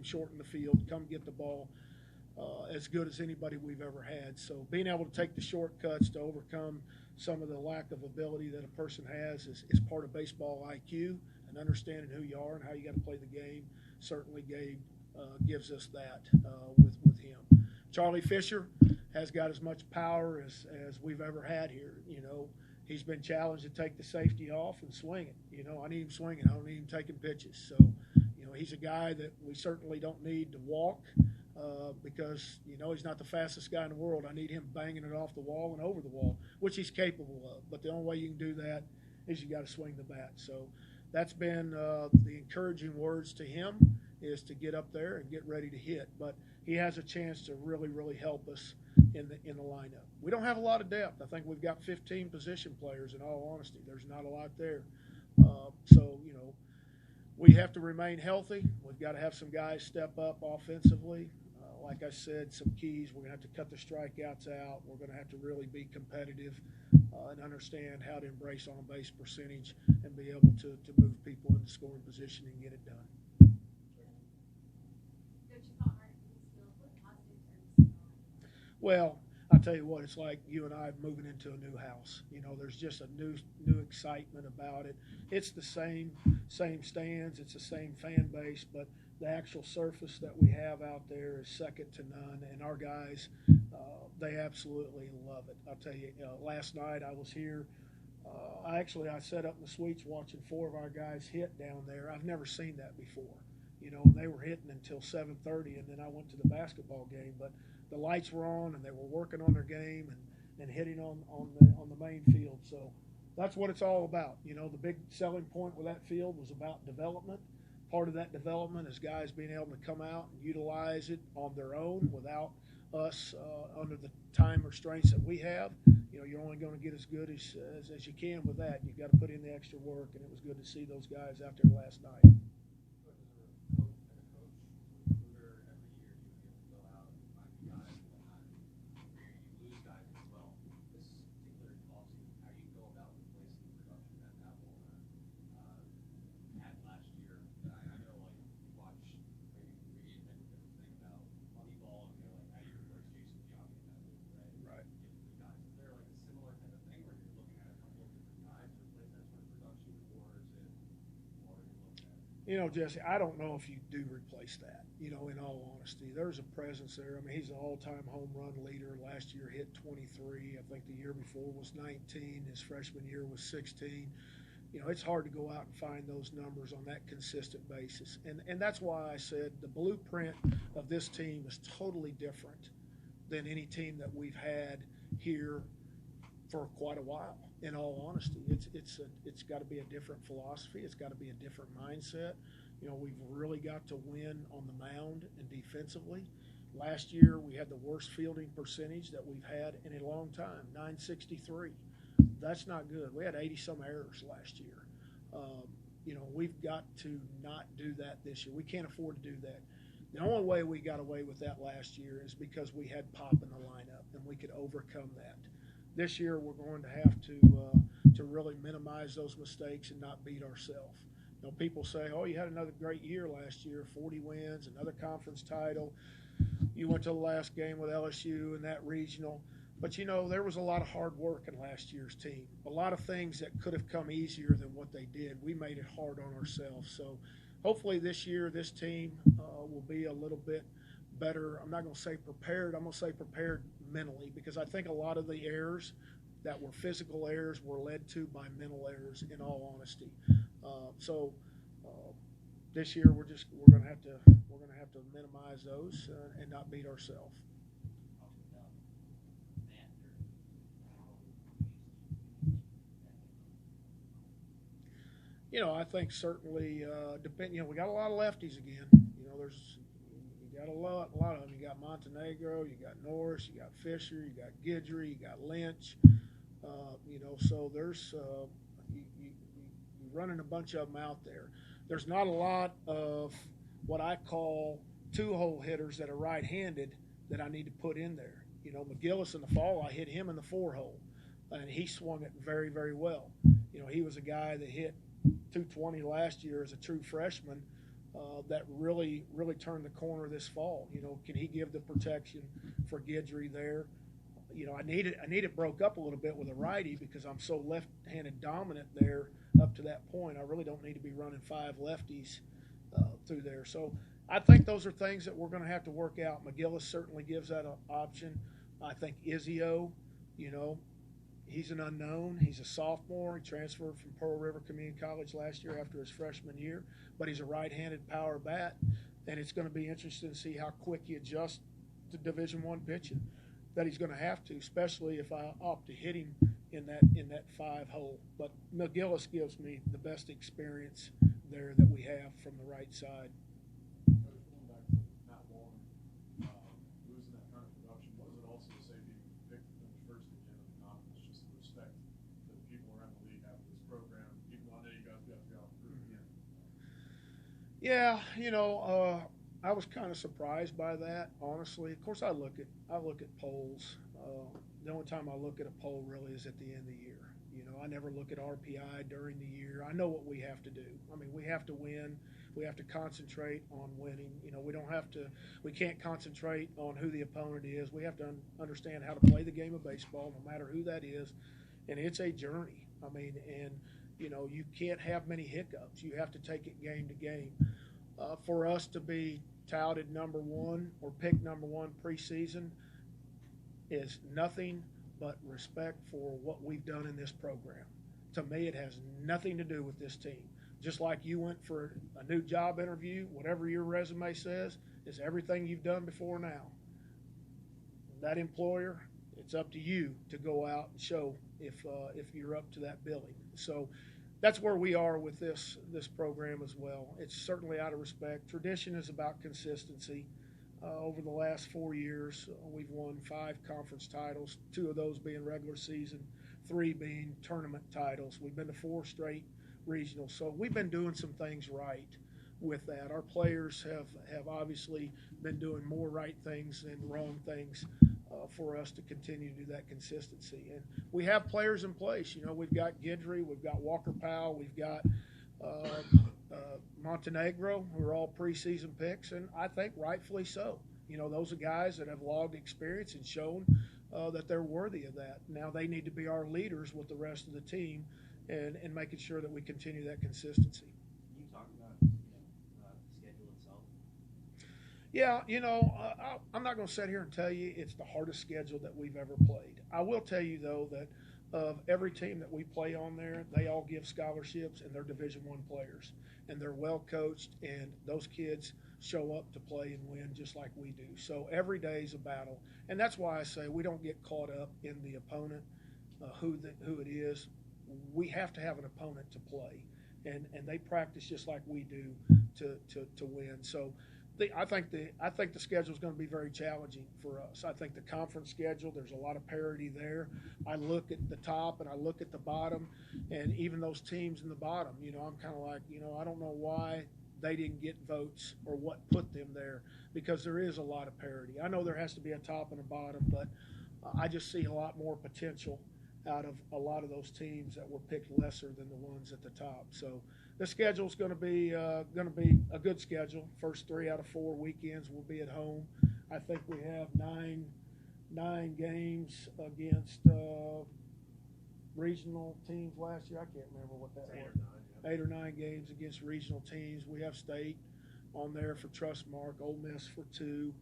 came short in the field, come get the ball, as good as anybody we've ever had. So being able to take the shortcuts to overcome some of the lack of ability that a person has is part of baseball IQ, and understanding who you are and how you got to play the game. Certainly Gabe gives us that with him. Charlie Fisher has got as much power as we've ever had here. He's been challenged to take the safety off and swing it. I need him swinging. I don't need him taking pitches. So, he's a guy that we certainly don't need to walk because, he's not the fastest guy in the world. I need him banging it off the wall and over the wall, which he's capable of. But the only way you can do that is you got to swing the bat. So that's been the encouraging words to him, is to get up there and get ready to hit. But he has a chance to really, really help us in the lineup. We don't have a lot of depth. I think we've got 15 position players, in all honesty. There's not a lot there. So, we have to remain healthy. We've got to have some guys step up offensively. Like I said, some keys. We're going to have to cut the strikeouts out. We're going to have to really be competitive and understand how to embrace on-base percentage and be able to move people into scoring position and get it done. Well, I tell you what, it's like you and I moving into a new house. There's just a new excitement about it. It's the same stands, it's the same fan base, but the actual surface that we have out there is second to none, and our guys, they absolutely love it. I'll tell you, last night I was here. I sat up in the suites watching 4 of our guys hit down there. I've never seen that before. And they were hitting until 7:30, and then I went to the basketball game. But the lights were on, and they were working on their game and hitting on the main field. So that's what it's all about. The big selling point with that field was about development. Part of that development is guys being able to come out and utilize it on their own without us under the time restraints that we have. You're only going to get as good as you can with that. You've got to put in the extra work, and it was good to see those guys out there last night. Jesse, I don't know if you do replace that, in all honesty. There's a presence there. I mean, he's an all-time home run leader. Last year hit 23. I think the year before was 19. His freshman year was 16. It's hard to go out and find those numbers on that consistent basis. And that's why I said the blueprint of this team is totally different than any team that we've had here for quite a while. In all honesty, it's got to be a different philosophy. It's got to be a different mindset. We've really got to win on the mound and defensively. Last year, we had the worst fielding percentage that we've had in a long time, 963. That's not good. We had 80-some errors last year. We've got to not do that this year. We can't afford to do that. The only way we got away with that last year is because we had pop in the lineup, and we could overcome that. This year, we're going to have to really minimize those mistakes and not beat ourselves. People say, "Oh, you had another great year last year, 40 wins, another conference title. You went to the last game with LSU and that regional." But there was a lot of hard work in last year's team. A lot of things that could have come easier than what they did. We made it hard on ourselves. So, hopefully, this year, this team will be a little bit better. I'm not going to say prepared. I'm going to say prepared mentally, because I think a lot of the errors that were physical errors were led to by mental errors, in all honesty. This year we're going to have to minimize those and not beat ourselves. I think certainly we got a lot of lefties again. You got a lot of them. You got Montenegro, you got Norris, you got Fisher, you got Guidry, you got Lynch. So there's you're running a bunch of them out there. There's not a lot of what I call two-hole hitters that are right-handed that I need to put in there. McGillis in the fall, I hit him in the 4-hole, and he swung it very, very well. He was a guy that hit 220 last year as a true freshman, that really turned the corner this fall. You know, can he give the protection for Guidry there? You know, I need it broke up a little bit with a righty because I'm so left-handed dominant there up to that point. I really don't need to be running 5 lefties through there. So I think those are things that we're going to have to work out. McGillis certainly gives that an option. I think Izio, you know, he's an unknown. He's a sophomore. He transferred from Pearl River Community College last year after his freshman year, but he's a right-handed power bat, and it's going to be interesting to see how quick he adjusts to Division I pitching. That he's going to have to, especially if I opt to hit him in that 5 hole. But McGillis gives me the best experience there that we have from the right side. Going back to Matt Long, losing that kind of production, what does it also say being picked to finish first again in the conference? Just the respect that the people around the league have for this program, even though I know you guys have to go out and prove again. Yeah, you know, I was kind of surprised by that, honestly. Of course, I look at polls. The only time I look at a poll really is at the end of the year. You know, I never look at RPI during the year. I know what we have to do. I mean, we have to win. We have to concentrate on winning. You know, we can't concentrate on who the opponent is. We have to understand how to play the game of baseball, no matter who that is. And it's a journey. I mean, and, you know, you can't have many hiccups. You have to take it game to game. For us to be touted number 1 or picked number 1 preseason is nothing but respect for what we've done in this program. To me, it has nothing to do with this team. Just like you went for a new job interview, whatever your resume says is everything you've done before now. That employer, it's up to you to go out and show if you're up to that billing. So that's where we are with this program as well. It's certainly out of respect. Tradition is about consistency. Over the last 4 years, we've won 5 conference titles, 2 of those being regular season, 3 being tournament titles. We've been to 4 straight regionals. So we've been doing some things right with that. Our players have obviously been doing more right things than wrong things for us to continue to do that consistency. And we have players in place. You know, we've got Guidry, we've got Walker Powell, we've got Montenegro, who are all preseason picks, and I think rightfully so. You know, those are guys that have logged experience and shown that they're worthy of that. Now they need to be our leaders with the rest of the team and making sure that we continue that consistency. Can you talk about the schedule itself? Yeah, you know, I'm not going to sit here and tell you it's the hardest schedule that we've ever played. I will tell you, though, that of every team that we play on there, they all give scholarships and they're Division I players. And they're well coached, and those kids show up to play and win just like we do. So every day is a battle. And that's why I say we don't get caught up in the opponent, who it is. We have to have an opponent to play. And they practice just like we do to win. So I think the schedule is going to be very challenging for us. I think the conference schedule, there's a lot of parity there. I look at the top and I look at the bottom, and even those teams in the bottom, you know, I'm kind of like, you know, I don't know why they didn't get votes or what put them there, because there is a lot of parity. I know there has to be a top and a bottom, but I just see a lot more potential out of a lot of those teams that were picked lesser than the ones at the top. So the schedule is going to be a good schedule. First 3 out of 4 weekends will be at home. I think we have nine games against regional teams last year. I can't remember what that was. 8 or 9 games against regional teams. We have state on there for Trustmark, Ole Miss for 2,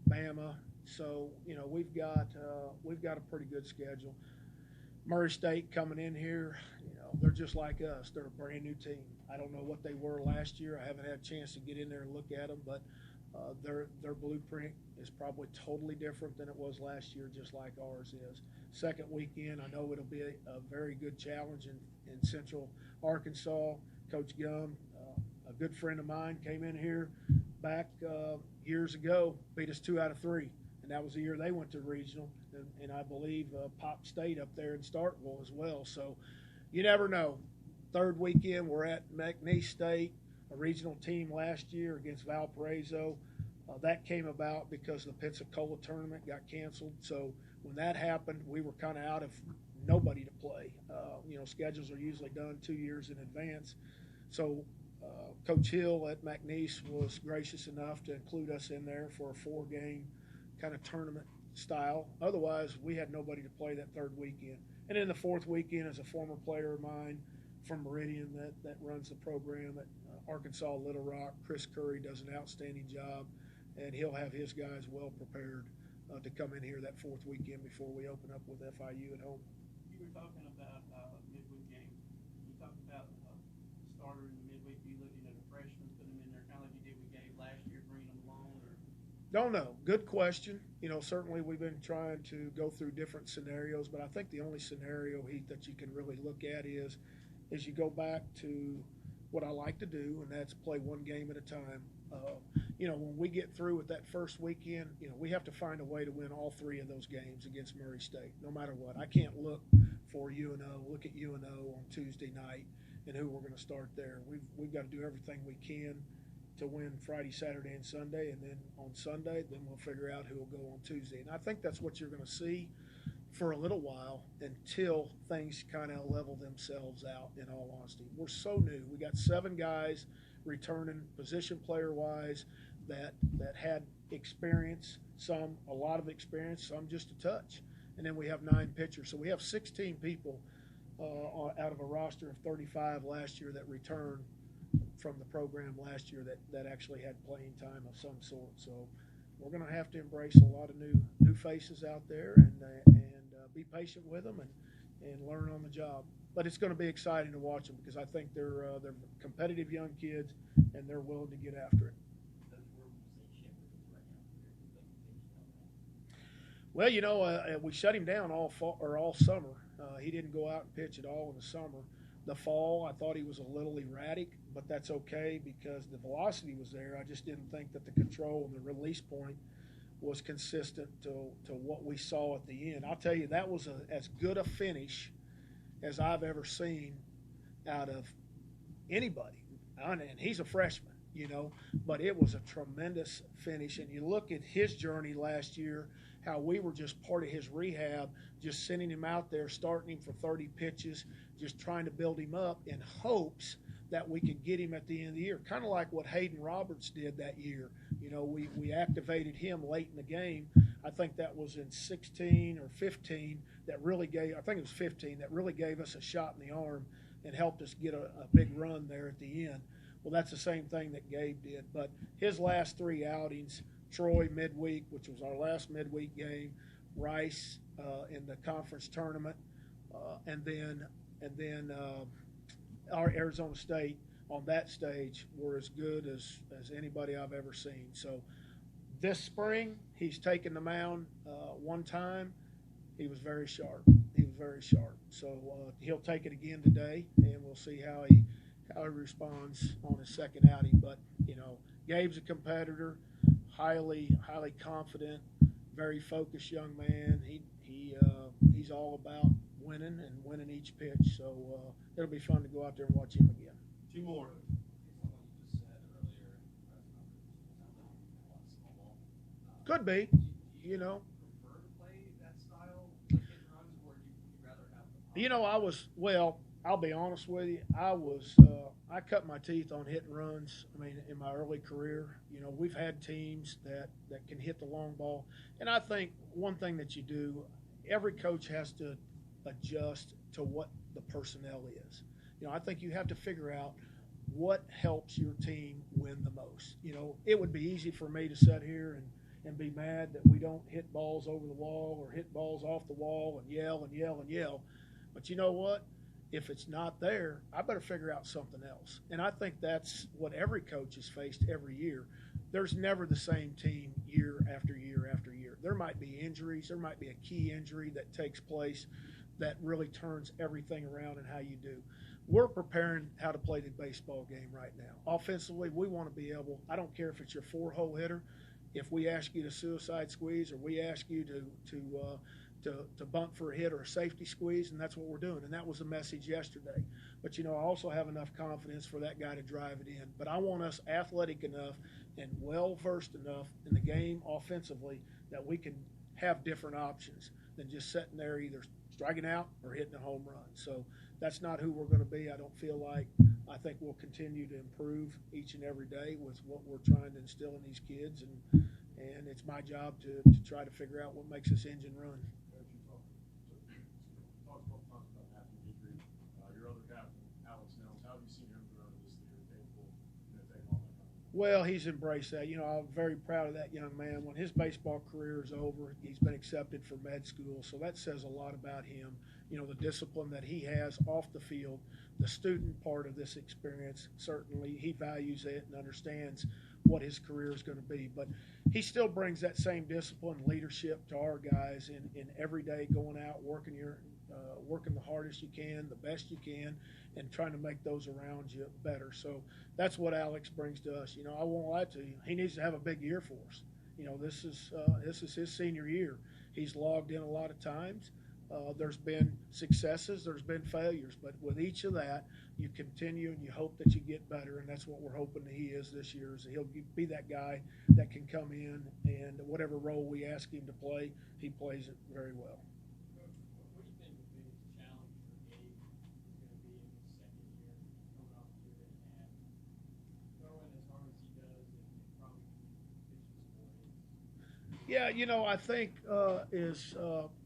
Bama. So you know we've got a pretty good schedule. Murray State coming in here, you know, they're just like us. They're a brand new team. I don't know what they were last year. I haven't had a chance to get in there and look at them, but their blueprint is probably totally different than it was last year, just like ours is. Second weekend, I know it'll be a very good challenge in Central Arkansas. Coach Gum, a good friend of mine, came in here back years ago, beat us 2 out of 3. And that was the year they went to regional, and I believe Pop State up there in Starkville as well. So you never know. Third weekend, we're at McNeese State, a regional team last year against Valparaiso. That came about because the Pensacola tournament got canceled. So when that happened, we were kind of out of nobody to play. You know, schedules are usually done 2 years in advance. So Coach Hill at McNeese was gracious enough to include us in there for a 4-game kind of tournament style. Otherwise, we had nobody to play that third weekend. And then the fourth weekend is a former player of mine from Meridian that runs the program at Arkansas Little Rock. Chris Curry does an outstanding job, and he'll have his guys well prepared to come in here that fourth weekend before we open up with FIU at home. You were talking about midweek game. You talked about starter in the midweek. You looking at a freshman, putting him in there, kind of like you did with Gabe last year, bringing him along, or? Don't know. Good question. You know, certainly we've been trying to go through different scenarios, but I think the only scenario, Heath, that you can really look at is you go back to what I like to do, and that's play one game at a time. You know, when we get through with that first weekend, you know, we have to find a way to win all 3 of those games against Murray State, no matter what. I can't look for UNO, look at UNO on Tuesday night and who we're going to start there. We've got to do everything we can to win Friday, Saturday, and Sunday, and then on Sunday, then we'll figure out who will go on Tuesday. And I think that's what you're going to see for a little while until things kind of level themselves out, in all honesty. We're so new. We got 7 guys returning position player-wise that had experience, some a lot of experience, some just a touch. And then we have 9 pitchers. So we have 16 people out of a roster of 35 last year that returned from the program last year that actually had playing time of some sort. So we're going to have to embrace a lot of new faces out there and be patient with them and learn on the job. But it's going to be exciting to watch them because I think they're competitive young kids and they're willing to get after it. Well, you know, we shut him down all summer. He didn't go out and pitch at all in the summer. The fall, I thought he was a little erratic, but that's okay because the velocity was there. I just didn't think that the control and the release point was consistent to what we saw at the end. I'll tell you, that was as good a finish as I've ever seen out of anybody. And he's a freshman, you know, but it was a tremendous finish. And you look at his journey last year, how we were just part of his rehab, just sending him out there, starting him for 30 pitches, just trying to build him up in hopes that we could get him at the end of the year. Kind of like what Hayden Roberts did that year. You know, we activated him late in the game. I think that was in 16 or 15 that really gave, I think it was 15, that really gave us a shot in the arm and helped us get a big run there at the end. Well, that's the same thing that Gabe did. But his last 3 outings, Troy midweek, which was our last midweek game, Rice in the conference tournament, and then our Arizona State on that stage were as good as anybody I've ever seen. So this spring, he's taken the mound one time. He was very sharp. So he'll take it again today, and we'll see how he responds on his second outing. But, you know, Gabe's a competitor, highly confident, very focused young man. He's all about winning and winning each pitch. So it'll be fun to go out there and watch him again. 2 more. Could be, you know. You know, I'll be honest with you. I cut my teeth on hit and runs. I mean, in my early career, you know, we've had teams that can hit the long ball. And I think one thing that you do, every coach has to adjust to what the personnel is. You know, I think you have to figure out what helps your team win the most. You know, it would be easy for me to sit here and be mad that we don't hit balls over the wall or hit balls off the wall and yell and yell and yell. But you know what? If it's not there, I better figure out something else. And I think that's what every coach has faced every year. There's never the same team year after year after year. There might be injuries. There might be a key injury that takes place that really turns everything around in how you do. We're preparing how to play the baseball game right now. Offensively, we want to be able, I don't care if it's your 4-hole hitter, if we ask you to suicide squeeze or we ask you to bunt for a hit or a safety squeeze, and that's what we're doing. And that was the message yesterday. But, you know, I also have enough confidence for that guy to drive it in. But I want us athletic enough and well-versed enough in the game offensively that we can have different options than just sitting there either striking out or hitting a home run. So that's not who we're going to be. I don't feel like. I think we'll continue to improve each and every day with what we're trying to instill in these kids, and it's my job to try to figure out what makes this engine run. Coach, you talked a couple times about Matthew Guidry. Your other captain, Alex Nels, how have you seen him grow this year, capable, taking on that kind of? Well, he's embraced that. I'm very proud of that young man. When his baseball career is over, he's been accepted for med school, so that says a lot about him. The discipline that he has off the field, the student part of this experience, certainly he values it and understands what his career is going to be. But he still brings that same discipline, leadership to our guys in every day going out, working the hardest you can, the best you can, and trying to make those around you better. So that's what Alex brings to us. I won't lie to you. He needs to have a big year for us. This is his senior year. He's logged in a lot of times. There's been successes, there's been failures, but with each of that, you continue and you hope that you get better, and that's what we're hoping that he is this year. Is he'll be that guy that can come in and whatever role we ask him to play, he plays it very well. Coach, what do you think the biggest challenge for Gabe is going to be in his second year, coming off a year and a half, throwing as hard as he does and probably pitching some more innings? Yeah, I think is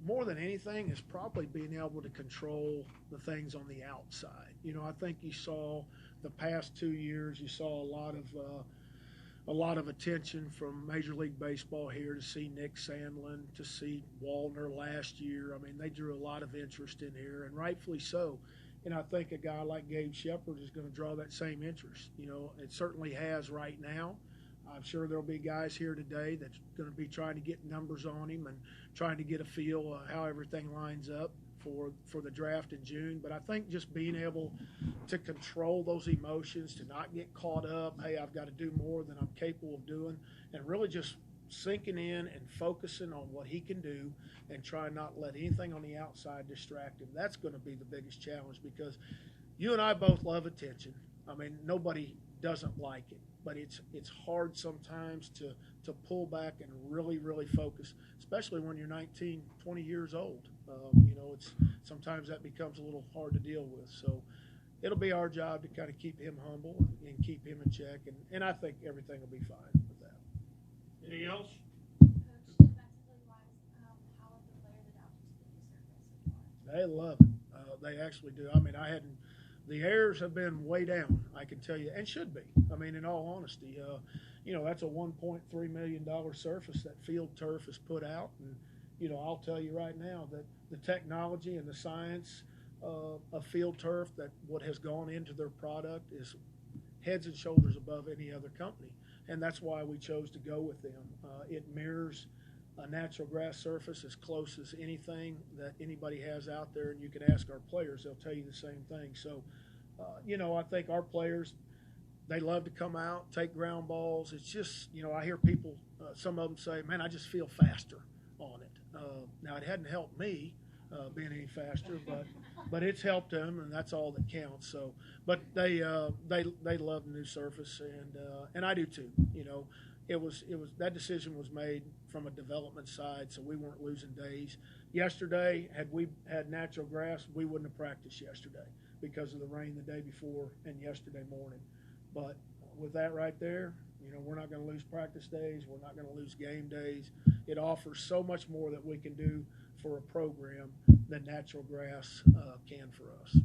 more than anything is probably being able to control the things on the outside. I think you saw the past 2 years, you saw a lot of attention from Major League Baseball here to see Nick Sandlin, to see Wallner last year. I mean, they drew a lot of interest in here, and rightfully so. And I think a guy like Gabe Shepard is going to draw that same interest. It certainly has right now. I'm sure there'll be guys here today that's going to be trying to get numbers on him and trying to get a feel of how everything lines up for the draft in June. But I think just being able to control those emotions, to not get caught up, hey, I've got to do more than I'm capable of doing, and really just sinking in and focusing on what he can do and try not let anything on the outside distract him. That's going to be the biggest challenge, because you and I both love attention. I mean, nobody doesn't like it, but it's hard sometimes to pull back and really, really focus, especially when you're 19, 20 years old. It's sometimes that becomes a little hard to deal with. So it'll be our job to kind of keep him humble and keep him in check, and I think everything will be fine with that. Anything else? Coach, defensively wise, how have the players adapted to the new surface so far? They love it. They actually do. I mean, the errors have been way down, I can tell you, and should be. I mean, in all honesty, that's a $1.3 million surface that field turf is put out, and I'll tell you right now that the technology and the science of field turf, that what has gone into their product, is heads and shoulders above any other company, and that's why we chose to go with them. It mirrors a natural grass surface as close as anything that anybody has out there, and you can ask our players, they'll tell you the same thing. So, I think our players, they love to come out, take ground balls. It's just, I hear people, some of them say, man, I just feel faster on it. Now, it hadn't helped me being any faster, but it's helped them, and that's all that counts. So, but they love the new surface, and I do too. It was that decision was made from a development side, so we weren't losing days. Yesterday, had we had natural grass, we wouldn't have practiced yesterday because of the rain the day before and yesterday morning. But with that right there, we're not going to lose practice days. We're not going to lose game days. It offers so much more that we can do for a program than natural grass can for us.